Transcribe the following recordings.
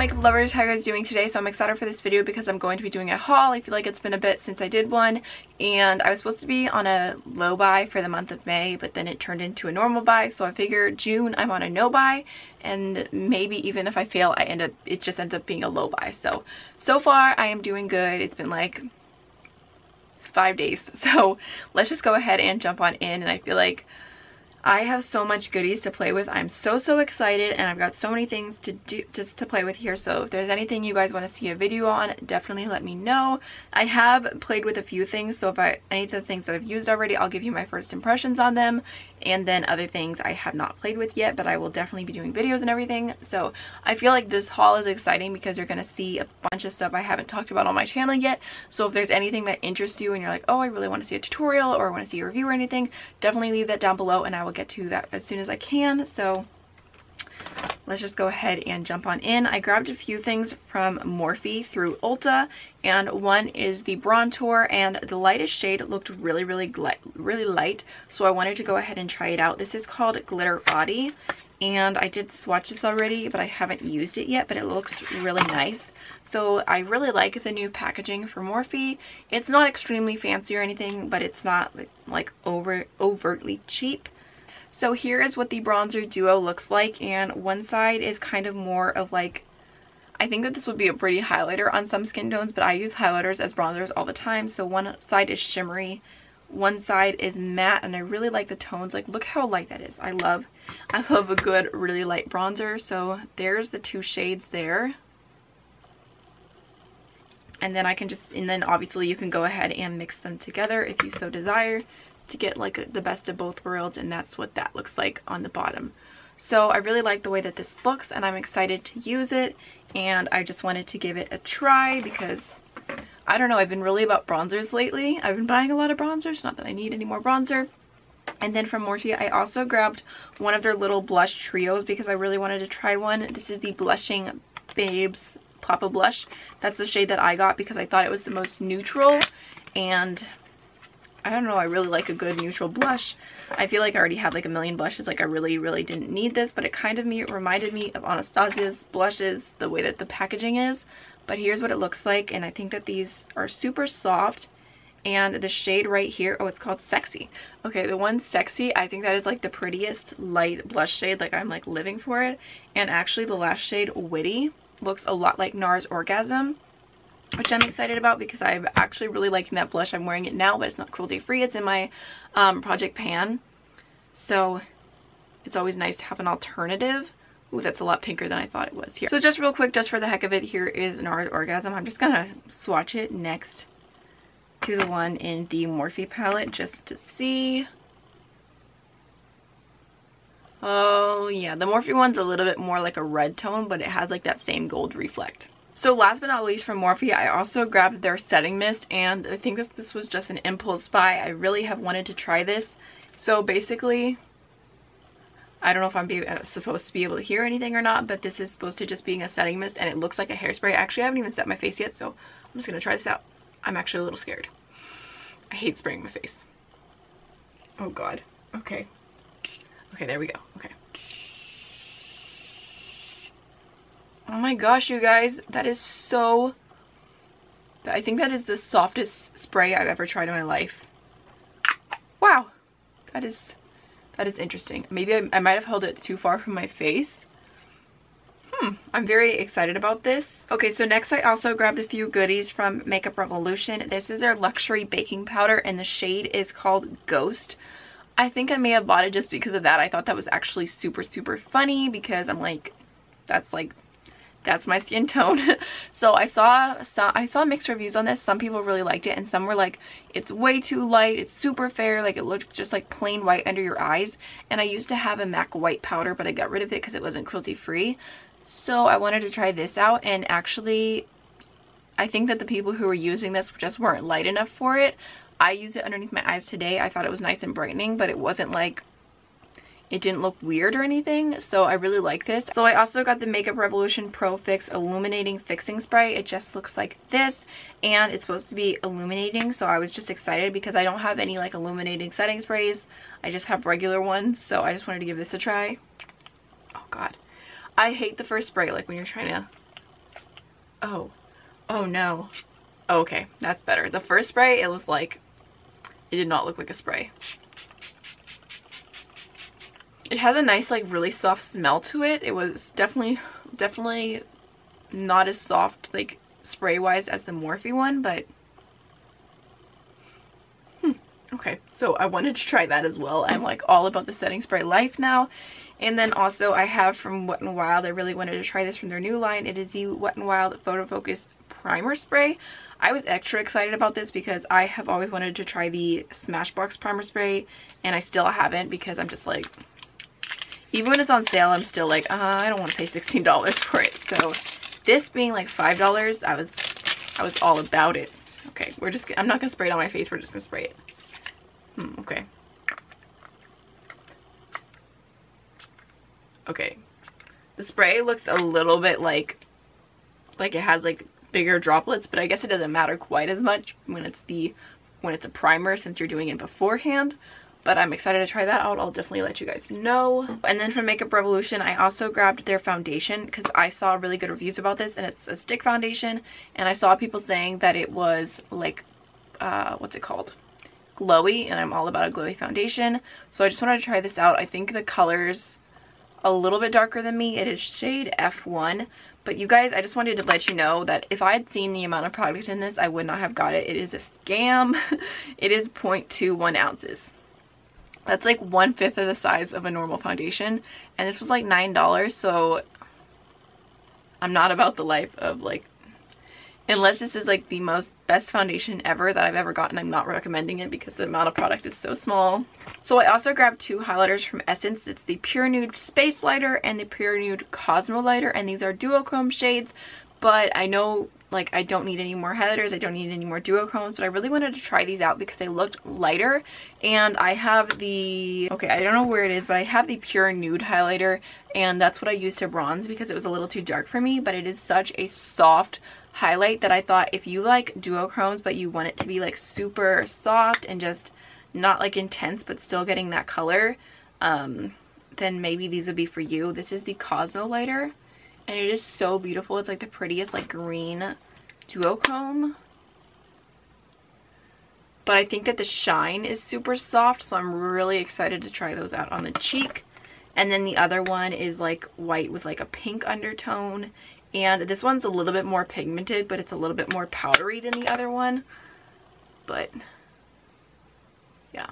makeup lovers, how are you guys doing today? So I'm excited for this video because I'm going to be doing a haul. I feel like it's been a bit since I did one, and I was supposed to be on a low buy for the month of May, but then it turned into a normal buy, so I figured June I'm on a no buy, and maybe even if I fail it just ends up being a low buy. So far I am doing good. It's been like 5 days, so let's just go ahead and jump on in. And I feel like I have so much goodies to play with. I'm so excited, and I've got so many things to do just to play with here. So if there's anything you guys want to see a video on, definitely let me know. I have played with a few things, so if any of the things that I've used already, I'll give you my first impressions on them, and then other things I have not played with yet, but I will definitely be doing videos and everything. So I feel like this haul is exciting because you're going to see a bunch of stuff I haven't talked about on my channel yet. So if there's anything that interests you and you're like, oh, I really want to see a tutorial or I want to see a review or anything, definitely leave that down below and I will get to that as soon as I can. So let's just go ahead and jump on in. I grabbed a few things from Morphe through Ulta, and one is the Bronzer, and the lightest shade looked really light, so I wanted to go ahead and try it out. This is called Glitter Body, and I did swatch this already, but I haven't used it yet, but it looks really nice. So I really like the new packaging for Morphe. It's not extremely fancy or anything, but it's not like overtly cheap. So here is what the bronzer duo looks like, and one side is kind of more of like, I think that this would be a pretty highlighter on some skin tones, but I use highlighters as bronzers all the time. So one side is shimmery, one side is matte, and I really like the tones. Like, look how light that is. I love a good really light bronzer. So there's the two shades there. And then obviously you can go ahead and mix them together if you so desire, to get like the best of both worlds, and that's what that looks like on the bottom. So I really like the way that this looks, and I'm excited to use it, and I just wanted to give it a try because I don't know, I've been really about bronzers lately. I've been buying a lot of bronzers, not that I need any more bronzer. And then from Morphe I also grabbed one of their little blush trios because I really wanted to try one. This is the Blushing Babes Papa Blush. That's the shade that I got because I thought it was the most neutral, and I don't know, I really like a good neutral blush. I feel like I already have like a million blushes, like I really didn't need this, but it kind of reminded me of Anastasia's blushes, the way that the packaging is. But here's what it looks like, and I think that these are super soft. And the shade right here, oh, it's called Sexy. Okay, the one Sexy, I think that is like the prettiest light blush shade, like I'm like living for it. And actually the last shade, Witty, looks a lot like NARS Orgasm, which I'm excited about because I'm actually really liking that blush. I'm wearing it now, but it's not cruelty free. It's in my Project Pan, so it's always nice to have an alternative. Ooh, that's a lot pinker than I thought it was here. So just real quick, just for the heck of it, here is NARS Orgasm. I'm just gonna swatch it next to the one in the Morphe palette just to see. Oh yeah, the Morphe one's a little bit more like a red tone, but it has like that same gold reflect. So last but not least from Morphe, I also grabbed their setting mist, and I think this was just an impulse buy. I really have wanted to try this. So basically, I don't know if I'm supposed to be able to hear anything or not, but this is supposed to just being a setting mist, and it looks like a hairspray. Actually, I haven't even set my face yet, so I'm just going to try this out. I'm actually a little scared. I hate spraying my face. Oh god. Okay. Okay, there we go. Okay. Oh my gosh, you guys, that is so, I think that is the softest spray I've ever tried in my life. Wow, that is interesting. Maybe I might have held it too far from my face. I'm very excited about this. Okay, so next I also grabbed a few goodies from Makeup Revolution. This is their luxury baking powder, and the shade is called Ghost. I think I may have bought it just because of that. I thought that was actually super funny because I'm like, that's my skin tone. So I saw mixed reviews on this. Some people really liked it, and some were like, it's way too light, it's super fair, like it looks just like plain white under your eyes. And I used to have a MAC white powder, but I got rid of it because it wasn't cruelty free. So I wanted to try this out, and actually I think that the people who were using this just weren't light enough for it. I used it underneath my eyes today. I thought it was nice and brightening, but it wasn't like, it didn't look weird or anything, so I really like this. So I also got the Makeup Revolution Pro Fix Illuminating Fixing Spray. It just looks like this, and it's supposed to be illuminating, so I was just excited because I don't have any like illuminating setting sprays. I just have regular ones, so I just wanted to give this a try. Oh god. I hate the first spray, like when you're trying to Oh. Oh no. Oh, okay, that's better. The first spray, it was like, it did not look like a spray. It has a nice, like, really soft smell to it. It was definitely not as soft, like, spray-wise as the Morphe one, but okay, so I wanted to try that as well. I'm like all about the setting spray life now. And then also I have from Wet n Wild, I really wanted to try this from their new line. It is the Wet n Wild Photo Focus Primer Spray. I was extra excited about this because I have always wanted to try the Smashbox Primer Spray, and I still haven't because I'm just like, even when it's on sale, I'm still like, I don't want to pay $16 for it. So this being like $5, I was all about it. Okay, I'm not gonna spray it on my face, we're just gonna spray it. Okay. Okay. The spray looks a little bit like it has like bigger droplets, but I guess it doesn't matter quite as much when it's a primer since you're doing it beforehand. But I'm excited to try that out. I'll definitely let you guys know. And then from Makeup Revolution, I also grabbed their foundation because I saw really good reviews about this, and it's a stick foundation, and I saw people saying that it was like what's it called? Glowy, and I'm all about a glowy foundation. So I just wanted to try this out. I think the color's a little bit darker than me. It is shade F1. But you guys, I just wanted to let you know that if I had seen the amount of product in this, I would not have got it. It is a scam. It is 0.21 ounces. That's like 1/5 of the size of a normal foundation. And this was like $9. So I'm not about the life of like, unless this is like the best foundation ever that I've ever gotten, I'm not recommending it because the amount of product is so small. So I also grabbed two highlighters from Essence. It's the Pure Nude Space Lighter and the Pure Nude Cosmo Lighter, and these are duochrome shades. But I know like I don't need any more highlighters, I don't need any more duochromes, but I really wanted to try these out because they looked lighter. And I have the, okay, I don't know where it is, but I have the Pure Nude highlighter, and that's what I used to bronze because it was a little too dark for me. But it is such a soft highlight that I thought if you like duochromes but you want it to be like super soft and just not like intense but still getting that color, then maybe these would be for you. This is the Cosmo Lighter, and it is so beautiful. It's like the prettiest like green duochrome, but I think that the shine is super soft, so I'm really excited to try those out on the cheek. And then the other one is like white with like a pink undertone, and this one's a little bit more pigmented, but it's a little bit more powdery than the other one. But yeah,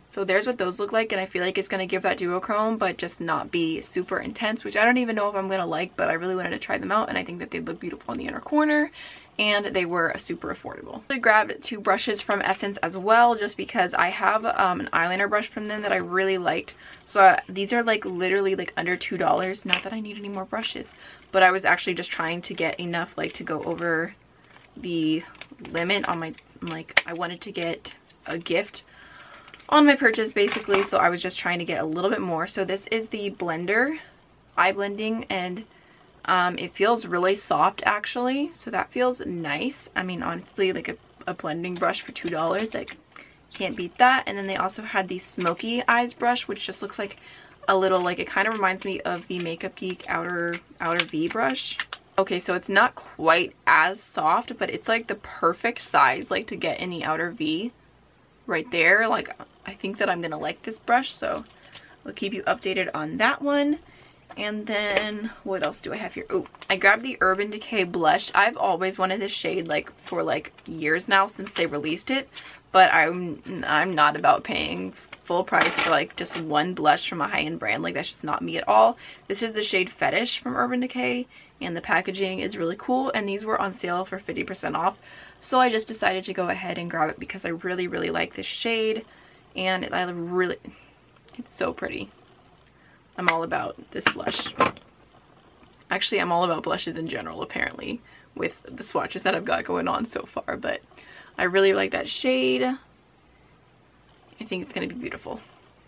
so there's what those look like, and I feel like it's going to give that duochrome but just not be super intense, which I don't even know if I'm going to like, but I really wanted to try them out, and I think that they look beautiful in the inner corner, and they were super affordable. I grabbed two brushes from Essence as well, just because I have an eyeliner brush from them that I really liked. So these are like literally like under $2. Not that I need any more brushes, but I was actually just trying to get enough like to go over the limit on my, like I wanted to get a gift on my purchase basically, so I was just trying to get a little bit more. So this is the Blender Eye Blending, and it feels really soft actually, so that feels nice. I mean, honestly, like a blending brush for $2, like can't beat that. And then they also had the Smoky Eyes brush, which just looks like a little, like it kind of reminds me of the Makeup Geek outer V brush. Okay, so it's not quite as soft, but it's like the perfect size like to get in the outer V right there. Like I think that I'm gonna like this brush, so I'll keep you updated on that one. And then what else do I have here? Oh, I grabbed the Urban Decay blush. I've always wanted this shade like for like years now since they released it, but I'm not about paying full price for like just one blush from a high-end brand. Like that's just not me at all. This is the shade Fetish from Urban Decay, and the packaging is really cool, and these were on sale for 50% off. So I just decided to go ahead and grab it because I really like this shade, and it's so pretty. I'm all about this blush. Actually, I'm all about blushes in general, apparently, with the swatches that I've got going on so far, but I really like that shade. I think it's going to be beautiful.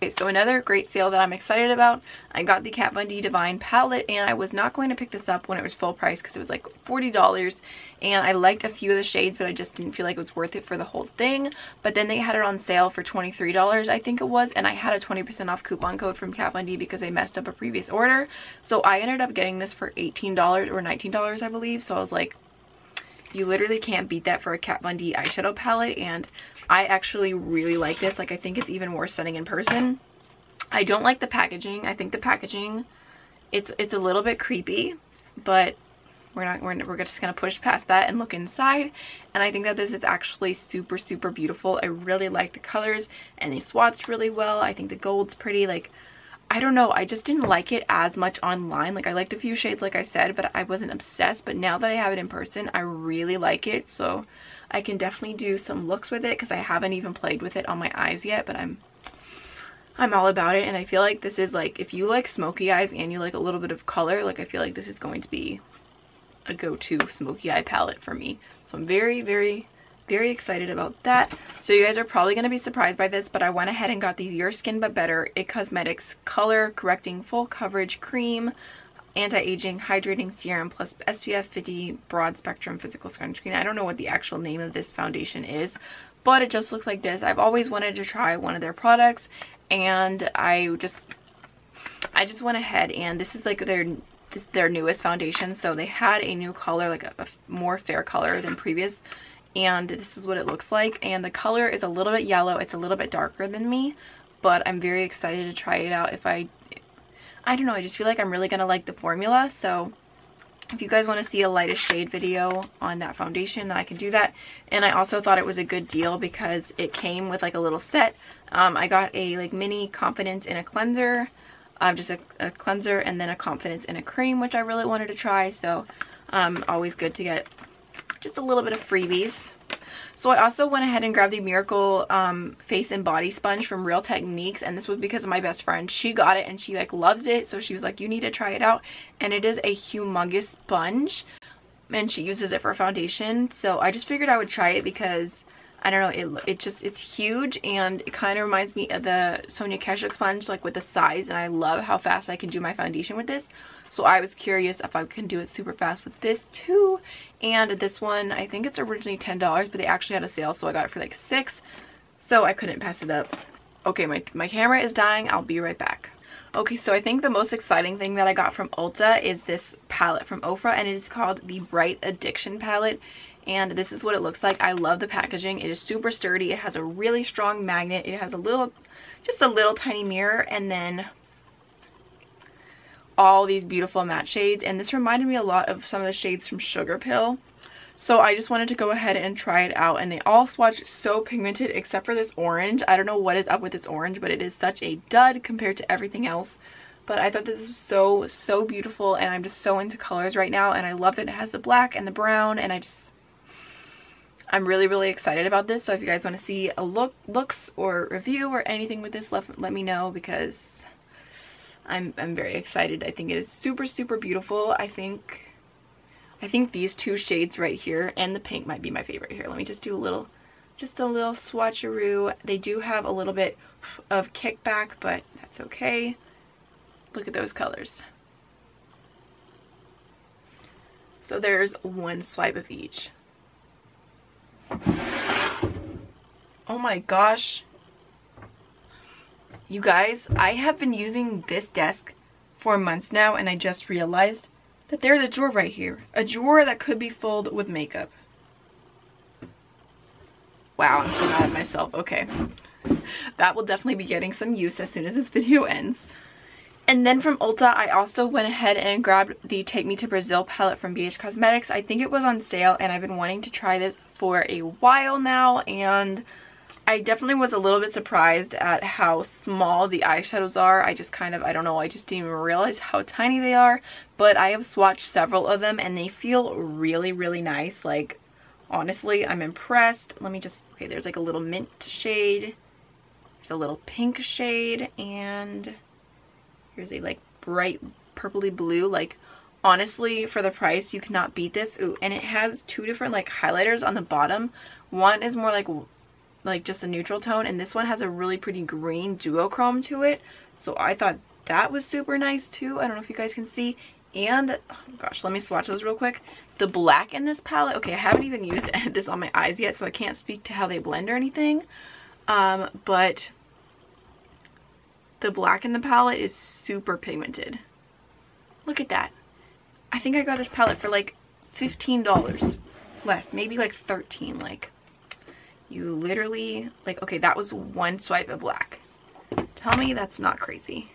Okay, so another great sale that I'm excited about, I got the Kat Von D Divine palette, and I was not going to pick this up when it was full price because it was like $40, and I liked a few of the shades, but I just didn't feel like it was worth it for the whole thing. But then they had it on sale for $23, I think it was, and I had a 20% off coupon code from Kat Von D because they messed up a previous order. So I ended up getting this for $18 or $19, I believe. So I was like, you literally can't beat that for a Kat Von D eyeshadow palette, and I actually really like this. Like, I think it's even more stunning in person. I don't like the packaging. I think the packaging, it's a little bit creepy, but we're just gonna push past that and look inside. And I think that this is actually super, super beautiful. I really like the colors, and they swatched really well. I think the gold's pretty. Like, I don't know, I just didn't like it as much online. Like, I liked a few shades, like I said, but I wasn't obsessed. But now that I have it in person, I really like it. So I can definitely do some looks with it because I haven't even played with it on my eyes yet, but I'm all about it. And I feel like this is like, if you like smoky eyes and you like a little bit of color, like, I feel like this is going to be a go-to smoky eye palette for me. So I'm very, very, very excited about that. So you guys are probably going to be surprised by this, but I went ahead and got these Your Skin But Better It Cosmetics Color Correcting Full Coverage Cream Anti-Aging Hydrating Serum plus SPF 50 Broad Spectrum Physical Sunscreen. I don't know what the actual name of this foundation is, but it just looks like this. I've always wanted to try one of their products, and I just went ahead, and this is like their newest foundation. So they had a new color, like a more fair color than previous, and this is what it looks like. And the color is a little bit yellow. It's a little bit darker than me, but I'm very excited to try it out. I don't know, I just feel like I'm really gonna like the formula. So if you guys want to see a lightest shade video on that foundation, then I can do that. And I also thought it was a good deal because it came with like a little set. I got a like mini confidence in a cleanser, just a cleanser, and then a confidence in a cream, which I really wanted to try. So always good to get just a little bit of freebies. So I also went ahead and grabbed the Miracle Face and Body Sponge from Real Techniques, and this was because of my best friend. She got it and she like loves it, so she was like, you need to try it out. And it is a humongous sponge, and she uses it for foundation. So I just figured I would try it because I don't know, it's huge, and it kind of reminds me of the Sonia Kashuk sponge, like with the size, and I love how fast I can do my foundation with this. So I was curious if I can do it super fast with this too. And this one, I think it's originally $10, but they actually had a sale, so I got it for like $6. So I couldn't pass it up. Okay, my camera is dying. I'll be right back. Okay, so I think the most exciting thing that I got from Ulta is this palette from Ofra, and it is called the Bright Addiction palette. And this is what it looks like. I love the packaging. It is super sturdy. It has a really strong magnet. It has just a little tiny mirror, and then all these beautiful matte shades. And this reminded me a lot of some of the shades from Sugar Pill. So I just wanted to go ahead and try it out, and they all swatch so pigmented except for this orange. I don't know what is up with this orange, but it is such a dud compared to everything else. But I thought that this was so beautiful, and I'm just so into colors right now, and I love that it has the black and the brown, and I'm really, really excited about this. So if you guys want to see a looks or review or anything with this, let me know, because I'm very excited. I think it is super, super beautiful. I think these two shades right here and the pink might be my favorite here. Let me just do a little swatcheroo. They do have a little bit of kickback, but that's okay. Look at those colors. So there's one swipe of each. Oh my gosh. You guys, I have been using this desk for months now, and I just realized that there's a drawer right here. A drawer that could be filled with makeup. Wow, I'm so mad at myself. Okay. That will definitely be getting some use as soon as this video ends. And then from Ulta, I also went ahead and grabbed the Take Me to Brazil palette from BH Cosmetics. I think it was on sale, and I've been wanting to try this for a while now, and I definitely was a little bit surprised at how small the eyeshadows are. I don't know, I just didn't even realize how tiny they are. But I have swatched several of them, and they feel really, really nice. Like, honestly, I'm impressed. Okay, there's like a little mint shade. There's a little pink shade, and here's a like bright purpley blue. Like, honestly, for the price, you cannot beat this. Ooh, and it has two different like highlighters on the bottom. One is more like like just a neutral tone, and this one has a really pretty green duochrome to it, so I thought that was super nice too. I don't know if you guys can see. And oh gosh, let me swatch those real quick. The black in this palette, okay, I haven't even used this on my eyes yet, so I can't speak to how they blend or anything, but the black in the palette is super pigmented. Look at that. I think I got this palette for like $15 less, maybe like 13. Like, you literally, like, okay, that was one swipe of black. Tell me that's not crazy.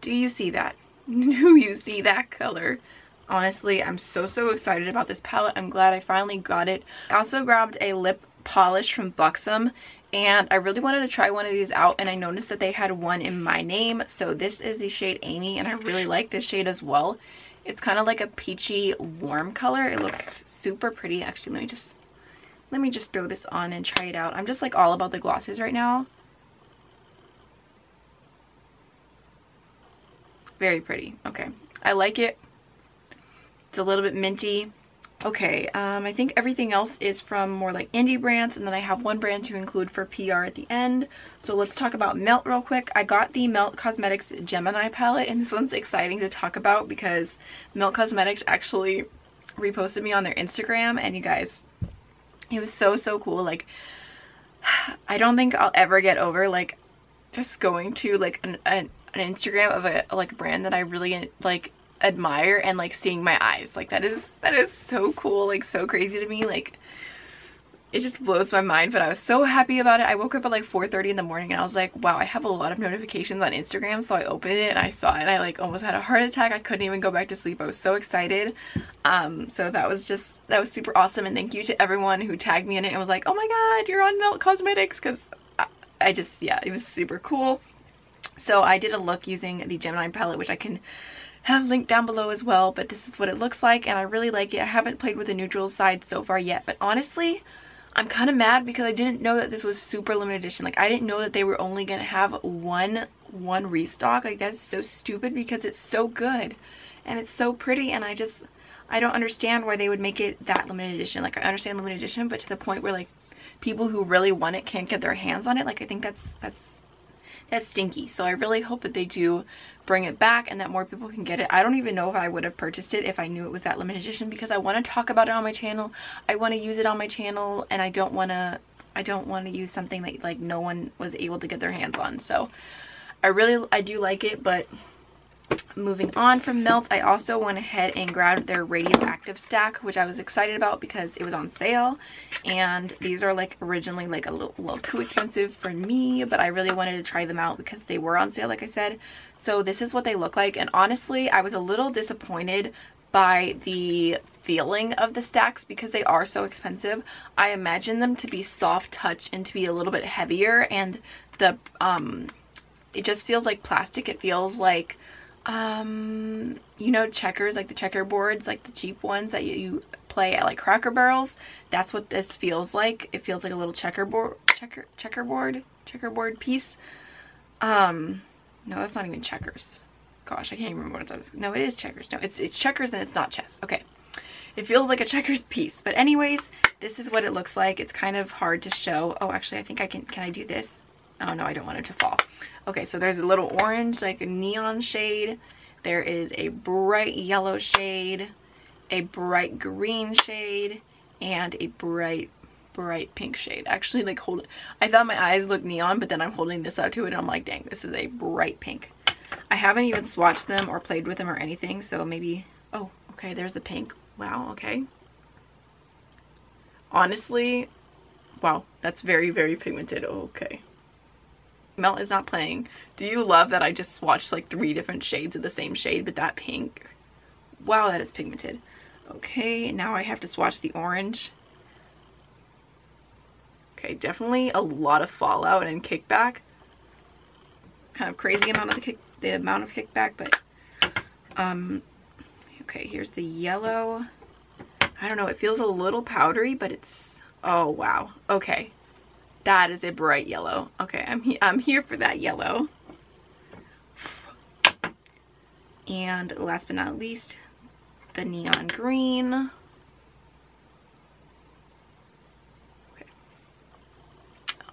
Do you see that? Do you see that color? Honestly, I'm so excited about this palette. I'm glad I finally got it. I also grabbed a lip polish from Buxom, and I really wanted to try one of these out, and I noticed that they had one in my name. So this is the shade Amy, and I really like this shade as well. It's kind of like a peachy warm color. It looks super pretty. Actually, let me just throw this on and try it out. I'm just like all about the glosses right now. Very pretty. Okay, I like it. It's a little bit minty. Okay, I think everything else is from more like indie brands, and then I have one brand to include for PR at the end. So let's talk about Melt real quick. I got the Melt Cosmetics Gemini palette, and this one's exciting to talk about because Melt Cosmetics actually reposted me on their Instagram, and you guys, it was so cool. Like, I don't think I'll ever get over like just going to like an Instagram of a like brand that I really like admire and like seeing my eyes. Like that is so cool, like so crazy to me. Like, it just blows my mind, but I was so happy about it. I woke up at like 4:30 in the morning and I was like, wow, I have a lot of notifications on Instagram. So I opened it and I saw it and I like almost had a heart attack. I couldn't even go back to sleep. I was so excited. So that was super awesome, and thank you to everyone who tagged me in it and was like, oh my god, you're on Melt Cosmetics, because I just, yeah, it was super cool. So I did a look using the Gemini palette, which I can have linked down below as well, but this is what it looks like, and I really like it. I haven't played with the neutral side so far yet, but honestly, I'm kind of mad because I didn't know that this was super limited edition. Like, I didn't know that they were only gonna have one restock. Like, that's so stupid because it's so good and it's so pretty, and I don't understand why they would make it that limited edition. Like, I understand limited edition, but to the point where like people who really want it can't get their hands on it. Like, I think that's stinky. So I really hope that they do bring it back and that more people can get it. I don't even know if I would have purchased it if I knew it was that limited edition, because I want to talk about it on my channel. I want to use it on my channel, and I don't want to use something that like no one was able to get their hands on. So I do like it. But moving on from Melt, I also went ahead and grabbed their Radioactive Stack, which I was excited about because it was on sale, and these are like originally like a little too expensive for me, but I really wanted to try them out because they were on sale, like I said. So this is what they look like, and honestly, I was a little disappointed by the feeling of the stacks because they are so expensive. I imagine them to be soft touch and to be a little bit heavier, and the it just feels like plastic. It feels like you know, checkers, like the checkerboards, like the cheap ones that you play at like Cracker Barrels. That's what this feels like. It feels like a little checkerboard piece. No, that's not even checkers. Gosh, I can't even remember what it is. No, it is checkers. No, it's checkers and it's not chess. Okay. It feels like a checkers piece. But anyways, this is what it looks like. It's kind of hard to show. Oh, actually, I think I can I do this? Oh no, I don't want it to fall. Okay, so there's a little orange, like a neon shade. There is a bright yellow shade, a bright green shade, and a bright pink shade. Actually, like, I thought my eyes looked neon, but then I'm holding this up to it and I'm like, dang, this is a bright pink. I haven't even swatched them or played with them or anything, so maybe, oh, okay, there's the pink. Wow, okay. Honestly, wow, that's very pigmented. Okay. Melt is not playing. Do you love that I just swatched like 3 different shades of the same shade, but that pink, wow, that is pigmented. Okay, now I have to swatch the orange. Okay, definitely a lot of fallout and kickback. Kind of crazy amount of the amount of kickback, but okay, here's the yellow. I don't know, it feels a little powdery, but it's, oh wow, okay. That is a bright yellow. Okay, I'm here for that yellow. And last but not least, the neon green.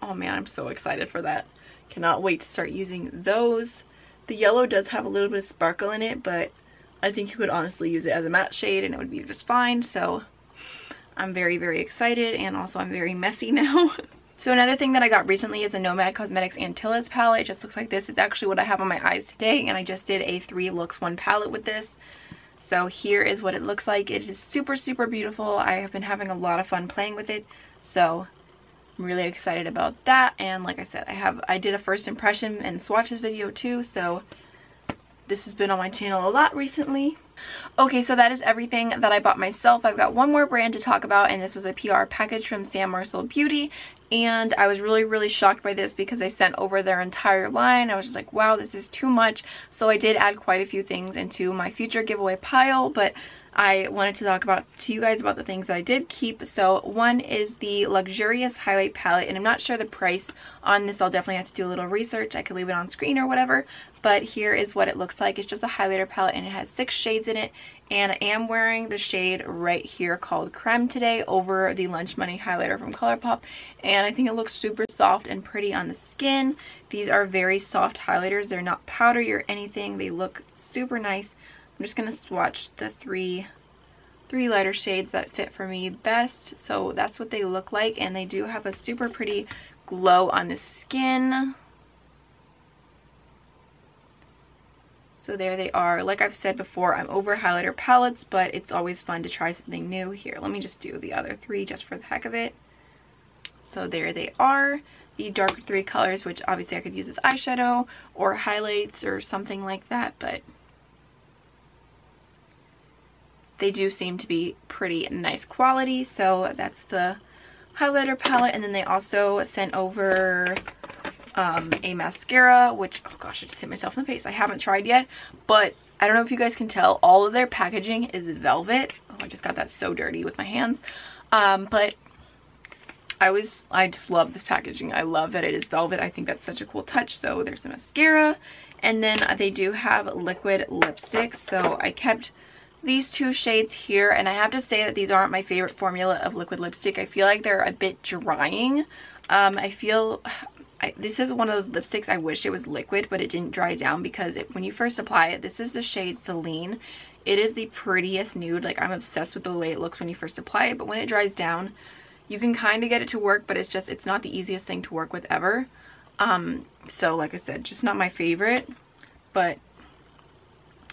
Oh man, I'm so excited for that. Cannot wait to start using those. The yellow does have a little bit of sparkle in it, but I think you could honestly use it as a matte shade and it would be just fine. So I'm very, very excited, and also I'm very messy now. So another thing that I got recently is a Nomad Cosmetics Antilles palette. It just looks like this. It's actually what I have on my eyes today, and I just did a 3 looks 1 palette with this. So here is what it looks like. It is super, super beautiful. I have been having a lot of fun playing with it, so I'm really excited about that. And like I said, I did a first impression and swatches video too, so this has been on my channel a lot recently. Okay, so that is everything that I bought myself. I've got one more brand to talk about, and this was a PR package from San Marsol Beauty, and I was really, really shocked by this because I sent over their entire line. I was just like, wow, this is too much. So I did add quite a few things into my future giveaway pile, but I wanted to talk to you guys about the things that I did keep. So one is the Luxurious Highlight Palette, and I'm not sure the price on this. I'll definitely have to do a little research. I could leave it on screen or whatever, but here is what it looks like. It's just a highlighter palette, and it has 6 shades in it, and I am wearing the shade right here called Creme today over the Lunch Money highlighter from ColourPop, and I think it looks super soft and pretty on the skin. These are very soft highlighters. They're not powdery or anything. They look super nice. I'm just going to swatch the three lighter shades that fit for me best. So that's what they look like, and they do have a super pretty glow on the skin. So there they are. Like I've said before, I'm over highlighter palettes, but it's always fun to try something new. Here, let me just do the other 3 just for the heck of it. So there they are. The darker 3 colors, which obviously I could use as eyeshadow or highlights or something like that, but they do seem to be pretty nice quality. So that's the highlighter palette, and then they also sent over a mascara, which, oh gosh, I just hit myself in the face. I haven't tried yet, but I don't know if you guys can tell, all of their packaging is velvet. Oh, I just got that so dirty with my hands. But I just love this packaging. I love that it is velvet. I think that's such a cool touch. So there's the mascara, and then they do have liquid lipsticks. So I kept these 2 shades here, and I have to say that these aren't my favorite formula of liquid lipstick. I feel like they're a bit drying. This is one of those lipsticks I wish it was liquid, but it didn't dry down, because when you first apply it, this is the shade Saline. It is the prettiest nude. Like, I'm obsessed with the way it looks when you first apply it, but when it dries down, you can kind of get it to work, but it's not the easiest thing to work with ever. So like I said, just not my favorite, but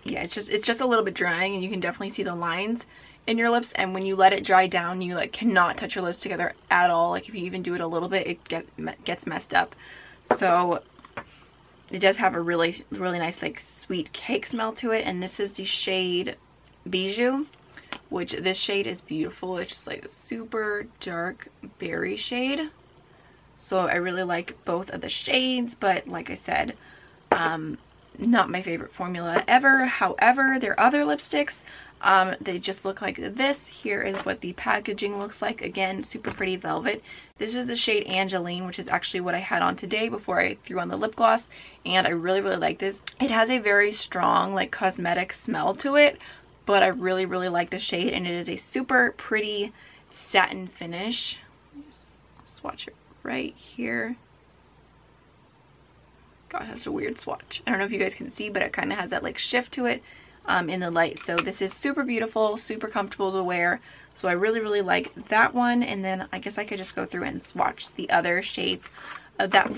yeah, it's just a little bit drying, and you can definitely see the lines in your lips, and when you let it dry down, you like cannot touch your lips together at all. Like, if you even do it a little bit, it gets messed up. So it does have a really, really nice like sweet cake smell to it, and this is the shade Bijou, which this shade is beautiful. It's just like a super dark berry shade. So I really like both of the shades, but like I said, not my favorite formula ever. However, their other lipsticks, they just look like this. Here is what the packaging looks like. Again, super pretty velvet. This is the shade Angeline, which is actually what I had on today before I threw on the lip gloss, and I really, really like this. It has a very strong like cosmetic smell to it, but I really, really like the shade, and it is a super pretty satin finish. Just swatch it right here. Gosh, that's a weird swatch. I don't know if you guys can see, but it kind of has that like shift to it in the light. So this is super beautiful, super comfortable to wear. So I really, really like that one. And then I guess I could just go through and swatch the other shades of that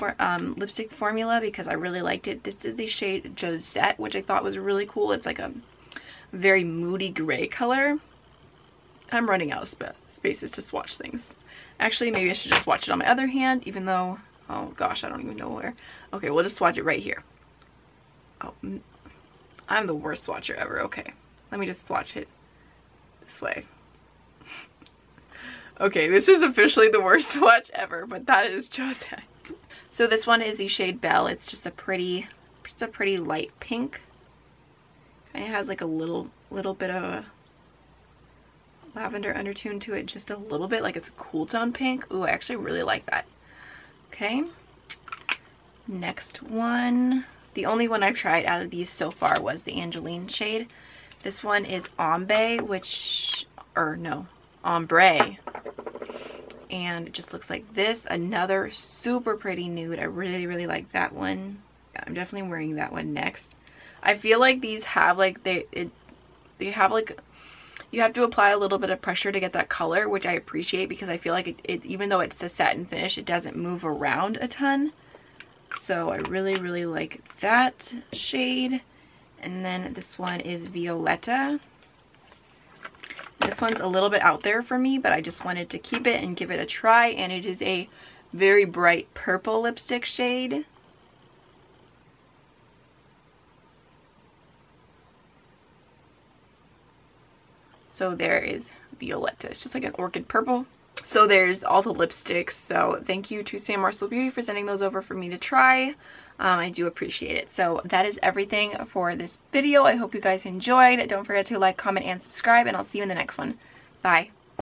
lipstick formula, because I really liked it. This is the shade Josette, which I thought was really cool. It's like a very moody gray color. I'm running out of spaces to swatch things. Actually, maybe I should just swatch it on my other hand, even though, oh gosh, I don't even know where. Okay, we'll just swatch it right here. Oh, I'm the worst swatcher ever. Okay, let me just swatch it this way. Okay, this is officially the worst swatch ever, but that is Josette. So this one is the shade Belle. It's just a pretty light pink. Kind of has like a little bit of a lavender undertone to it, just a little bit, like it's a cool tone pink. Ooh, I actually really like that. Okay, next one. The only one I've tried out of these so far was the Angeline shade. This one is Ombre, and it just looks like this. Another super pretty nude. I really like that one. Yeah, I'm definitely wearing that one next. I feel like these have like they have like, you have to apply a little bit of pressure to get that color, which I appreciate because I feel like it even though it's a satin finish, it doesn't move around a ton. So I really like that shade. And then this one is Violeta. This one's a little bit out there for me, but I just wanted to keep it and give it a try. And it is a very bright purple lipstick shade. So there is Violeta. It's just like an orchid purple. So there's all the lipsticks. So thank you to San Marsol Beauty for sending those over for me to try. I do appreciate it. So that is everything for this video. I hope you guys enjoyed. Don't forget to like, comment, and subscribe, and I'll see you in the next one. Bye.